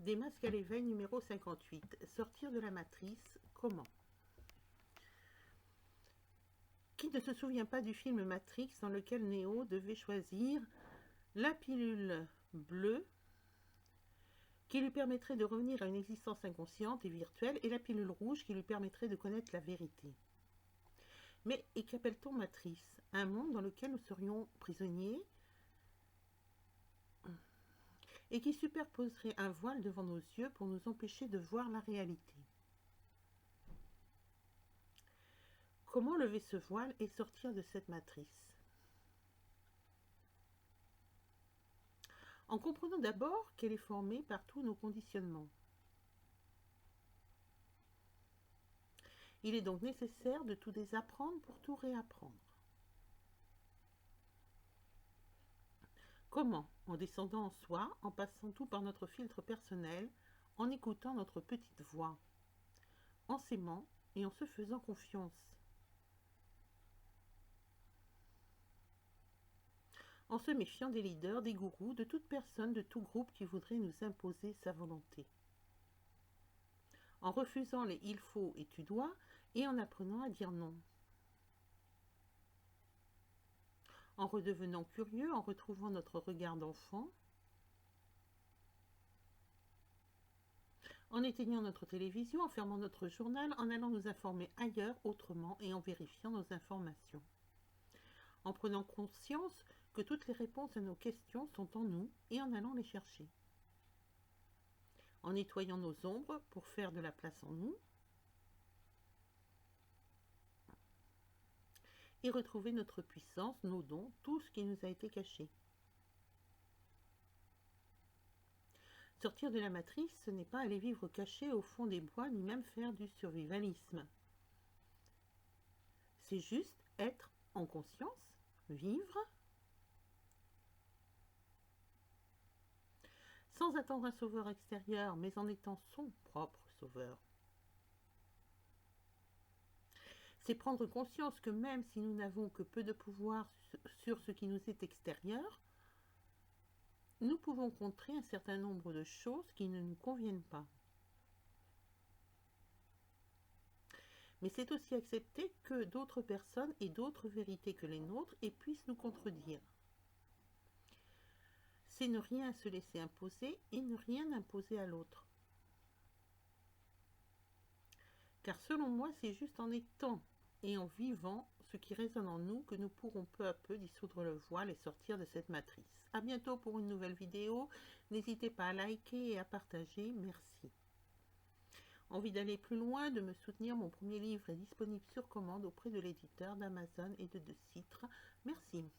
Des masques à l'éveil numéro 58. Sortir de la matrice, comment? Qui ne se souvient pas du film Matrix dans lequel Neo devait choisir la pilule bleue qui lui permettrait de revenir à une existence inconsciente et virtuelle et la pilule rouge qui lui permettrait de connaître la vérité? Mais et qu'appelle-t-on matrice? Un monde dans lequel nous serions prisonniers et qui superposerait un voile devant nos yeux pour nous empêcher de voir la réalité. Comment lever ce voile et sortir de cette matrice? En comprenant d'abord qu'elle est formée par tous nos conditionnements. Il est donc nécessaire de tout désapprendre pour tout réapprendre. Comment? En descendant en soi, en passant tout par notre filtre personnel, en écoutant notre petite voix, en s'aimant et en se faisant confiance. En se méfiant des leaders, des gourous, de toute personne, de tout groupe qui voudrait nous imposer sa volonté. En refusant les « il faut » et « tu dois » et en apprenant à dire non. En redevenant curieux, en retrouvant notre regard d'enfant. En éteignant notre télévision, en fermant notre journal, en allant nous informer ailleurs, autrement et en vérifiant nos informations. En prenant conscience que toutes les réponses à nos questions sont en nous et en allant les chercher. En nettoyant nos ombres pour faire de la place en nous. Et retrouver notre puissance, nos dons, tout ce qui nous a été caché. Sortir de la matrice, ce n'est pas aller vivre caché au fond des bois, ni même faire du survivalisme. C'est juste être en conscience, vivre, sans attendre un sauveur extérieur, mais en étant son propre sauveur. C'est prendre conscience que même si nous n'avons que peu de pouvoir sur ce qui nous est extérieur, nous pouvons contrer un certain nombre de choses qui ne nous conviennent pas. Mais c'est aussi accepter que d'autres personnes aient d'autres vérités que les nôtres et puissent nous contredire. C'est ne rien se laisser imposer et ne rien imposer à l'autre. Car selon moi, c'est juste en étant et en vivant ce qui résonne en nous que nous pourrons peu à peu dissoudre le voile et sortir de cette matrice. À bientôt pour une nouvelle vidéo. N'hésitez pas à liker et à partager. Merci. Envie d'aller plus loin, de me soutenir, mon premier livre est disponible sur commande auprès de l'éditeur d'Amazon et de Citre. Merci.